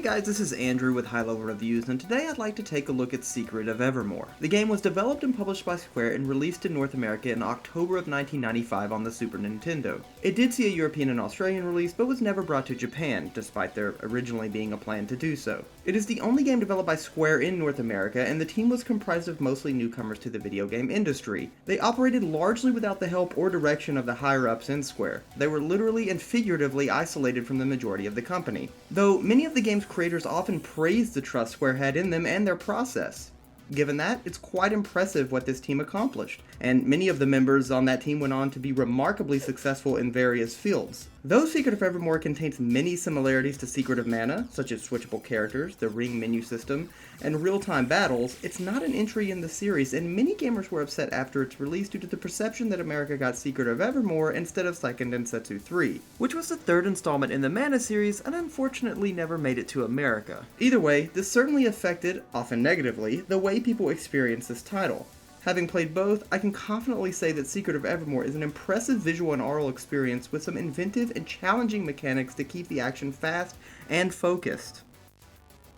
guys, this is Andrew with High Level Reviews, and today I'd like to take a look at Secret of Evermore. The game was developed and published by Square and released in North America in October of 1995 on the Super Nintendo. It did see a European and Australian release, but was never brought to Japan, despite there originally being a plan to do so. It is the only game developed by Square in North America, and the team was comprised of mostly newcomers to the video game industry. They operated largely without the help or direction of the higher-ups in Square. They were literally and figuratively isolated from the majority of the company. Though many of the game's creators often praised the trust Square had in them and their process. Given that, it's quite impressive what this team accomplished, and many of the members on that team went on to be remarkably successful in various fields. Though Secret of Evermore contains many similarities to Secret of Mana, such as switchable characters, the ring menu system, and real-time battles, it's not an entry in the series, and many gamers were upset after its release due to the perception that America got Secret of Evermore instead of Seiken Densetsu 3, which was the third installment in the Mana series and unfortunately never made it to America. Either way, this certainly affected, often negatively, the way people experience this title. Having played both, I can confidently say that Secret of Evermore is an impressive visual and aural experience with some inventive and challenging mechanics to keep the action fast and focused.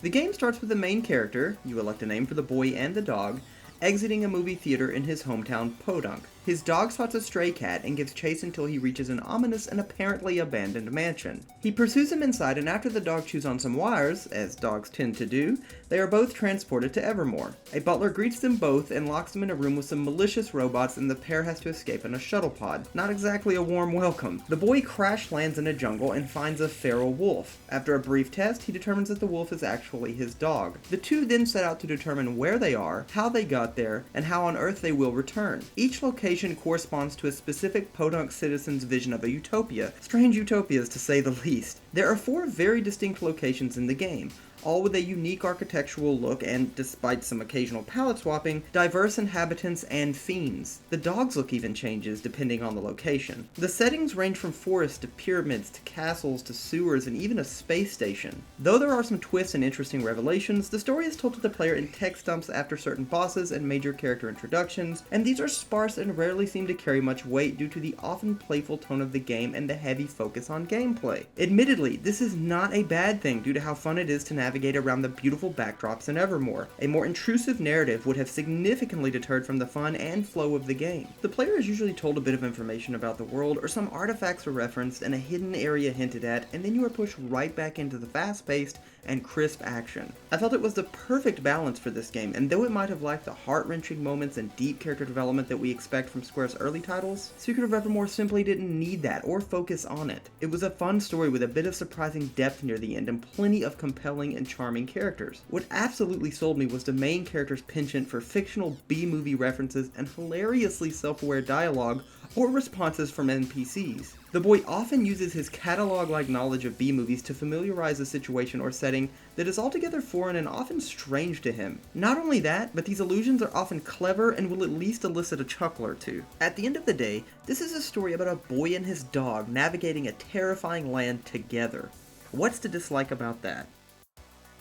The game starts with the main character, you elect a name for the boy and the dog, exiting a movie theater in his hometown Podunk. His dog spots a stray cat and gives chase until he reaches an ominous and apparently abandoned mansion. He pursues him inside, and after the dog chews on some wires, as dogs tend to do, they are both transported to Evermore. A butler greets them both and locks them in a room with some malicious robots, and the pair has to escape in a shuttle pod. Not exactly a warm welcome. The boy crash lands in a jungle and finds a feral wolf. After a brief test, he determines that the wolf is actually his dog. The two then set out to determine where they are, how they got there, and how on Earth they will return. Each location corresponds to a specific Podunk citizen's vision of a utopia. Strange utopias, to say the least. There are 4 very distinct locations in the game, all with a unique architectural look and, despite some occasional palette swapping, diverse inhabitants and fiends. The dog's look even changes depending on the location. The settings range from forests to pyramids to castles to sewers and even a space station. Though there are some twists and interesting revelations, the story is told to the player in text dumps after certain bosses and major character introductions, and these are sparse and rarely seem to carry much weight due to the often playful tone of the game and the heavy focus on gameplay. Admittedly, this is not a bad thing due to how fun it is to navigate around the beautiful backdrops in Evermore. A more intrusive narrative would have significantly deterred from the fun and flow of the game. The player is usually told a bit of information about the world, or some artifacts are referenced and a hidden area hinted at, and then you are pushed right back into the fast-paced and crisp action. I felt it was the perfect balance for this game, and though it might have lacked the heart-wrenching moments and deep character development that we expect from Square's early titles, Secret of Evermore simply didn't need that or focus on it. It was a fun story with a bit of surprising depth near the end and plenty of compelling and charming characters. What absolutely sold me was the main character's penchant for fictional B-movie references and hilariously self-aware dialogue or responses from NPCs. The boy often uses his catalog-like knowledge of B-movies to familiarize a situation or setting that is altogether foreign and often strange to him. Not only that, but these allusions are often clever and will at least elicit a chuckle or two. At the end of the day, this is a story about a boy and his dog navigating a terrifying land together. What's to dislike about that?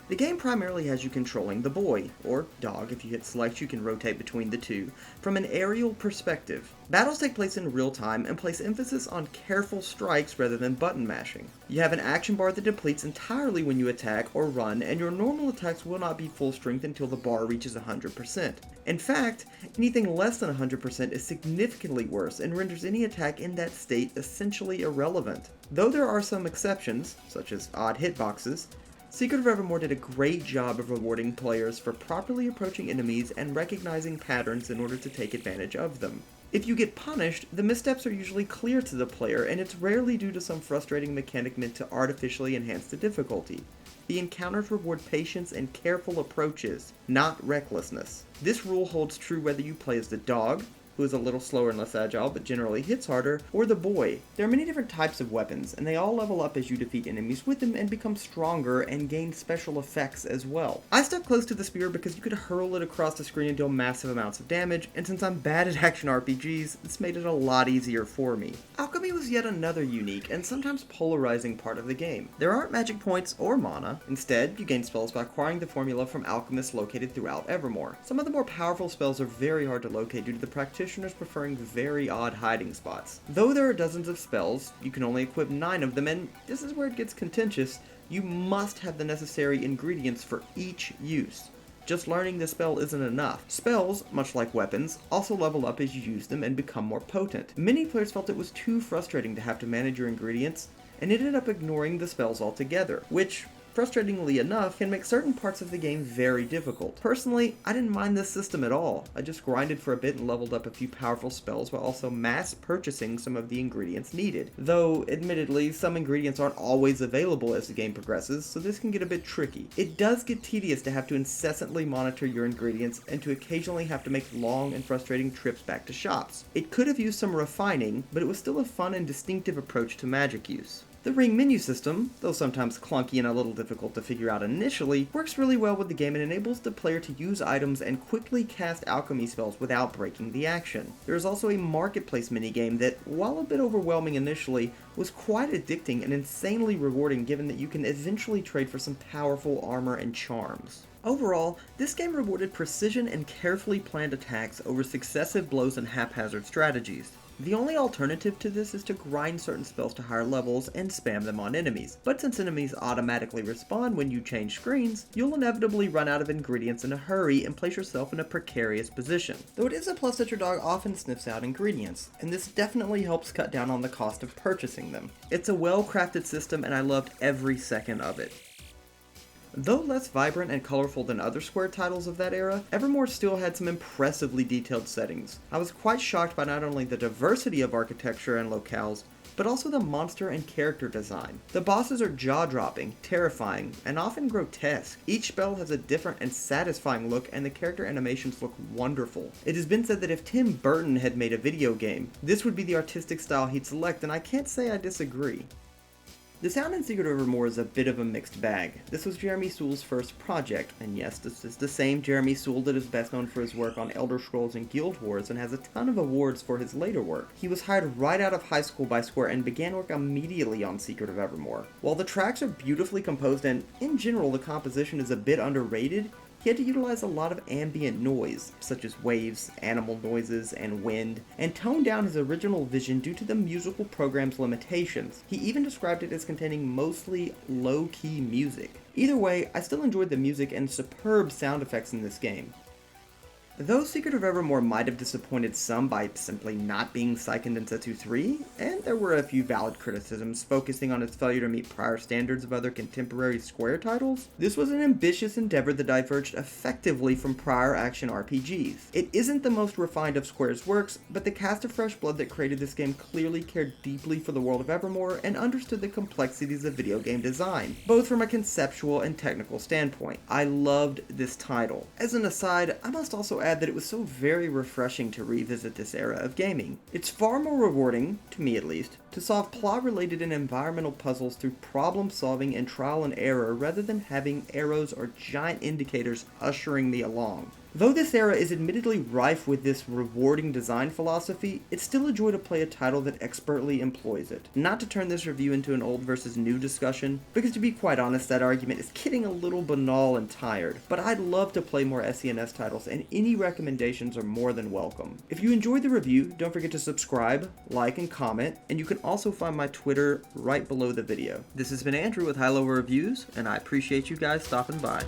The game primarily has you controlling the boy, or dog. If you hit select you can rotate between the two, from an aerial perspective. Battles take place in real time and place emphasis on careful strikes rather than button mashing. You have an action bar that depletes entirely when you attack or run, and your normal attacks will not be full strength until the bar reaches 100%. In fact, anything less than 100% is significantly worse and renders any attack in that state essentially irrelevant. Though there are some exceptions, such as odd hitboxes, Secret of Evermore did a great job of rewarding players for properly approaching enemies and recognizing patterns in order to take advantage of them. If you get punished, the missteps are usually clear to the player, and it's rarely due to some frustrating mechanic meant to artificially enhance the difficulty. The encounters reward patience and careful approaches, not recklessness. This rule holds true whether you play as the dog, who is a little slower and less agile but generally hits harder, or the boy. There are many different types of weapons, and they all level up as you defeat enemies with them and become stronger and gain special effects as well. I stuck close to the spear because you could hurl it across the screen and deal massive amounts of damage, and since I'm bad at action RPGs, this made it a lot easier for me. Alchemy was yet another unique and sometimes polarizing part of the game. There aren't magic points or mana. Instead, you gain spells by acquiring the formula from alchemists located throughout Evermore. Some of the more powerful spells are very hard to locate due to the practitioners preferring very odd hiding spots. Though there are dozens of spells, you can only equip 9 of them, and this is where it gets contentious. You must have the necessary ingredients for each use. Just learning the spell isn't enough. Spells, much like weapons, also level up as you use them and become more potent. Many players felt it was too frustrating to have to manage your ingredients, and ended up ignoring the spells altogether, which, frustratingly enough, can make certain parts of the game very difficult. Personally, I didn't mind this system at all. I just grinded for a bit and leveled up a few powerful spells while also mass purchasing some of the ingredients needed. Though, admittedly, some ingredients aren't always available as the game progresses, so this can get a bit tricky. It does get tedious to have to incessantly monitor your ingredients and to occasionally have to make long and frustrating trips back to shops. It could have used some refining, but it was still a fun and distinctive approach to magic use. The ring menu system, though sometimes clunky and a little difficult to figure out initially, works really well with the game and enables the player to use items and quickly cast alchemy spells without breaking the action. There is also a marketplace minigame that, while a bit overwhelming initially, was quite addicting and insanely rewarding given that you can eventually trade for some powerful armor and charms. Overall, this game rewarded precision and carefully planned attacks over successive blows and haphazard strategies. The only alternative to this is to grind certain spells to higher levels and spam them on enemies, but since enemies automatically respawn when you change screens, you'll inevitably run out of ingredients in a hurry and place yourself in a precarious position. Though it is a plus that your dog often sniffs out ingredients, and this definitely helps cut down on the cost of purchasing them. It's a well-crafted system and I loved every second of it. Though less vibrant and colorful than other Square titles of that era, Evermore still had some impressively detailed settings. I was quite shocked by not only the diversity of architecture and locales, but also the monster and character design. The bosses are jaw-dropping, terrifying, and often grotesque. Each spell has a different and satisfying look, and the character animations look wonderful. It has been said that if Tim Burton had made a video game, this would be the artistic style he'd select, and I can't say I disagree. The sound in Secret of Evermore is a bit of a mixed bag. This was Jeremy Soule's first project, and yes, this is the same Jeremy Soule that is best known for his work on Elder Scrolls and Guild Wars and has a ton of awards for his later work. He was hired right out of high school by Square and began work immediately on Secret of Evermore. While the tracks are beautifully composed and, in general, the composition is a bit underrated, he had to utilize a lot of ambient noise, such as waves, animal noises, and wind, and tone down his original vision due to the musical program's limitations. He even described it as containing mostly low-key music. Either way, I still enjoyed the music and superb sound effects in this game. Though Secret of Evermore might have disappointed some by simply not being Seiken Densetsu 3, and there were a few valid criticisms focusing on its failure to meet prior standards of other contemporary Square titles, this was an ambitious endeavor that diverged effectively from prior action RPGs. It isn't the most refined of Square's works, but the cast of fresh blood that created this game clearly cared deeply for the world of Evermore and understood the complexities of video game design, both from a conceptual and technical standpoint. I loved this title. As an aside, I must also add that it was so very refreshing to revisit this era of gaming. It's far more rewarding, to me at least, to solve plot-related and environmental puzzles through problem-solving and trial and error rather than having arrows or giant indicators ushering me along. Though this era is admittedly rife with this rewarding design philosophy, it's still a joy to play a title that expertly employs it. Not to turn this review into an old versus new discussion, because to be quite honest, that argument is getting a little banal and tired, but I'd love to play more SNES titles, and any recommendations are more than welcome. If you enjoyed the review, don't forget to subscribe, like, and comment, and you can also find my Twitter right below the video. This has been Andrew with High Low Reviews, and I appreciate you guys stopping by.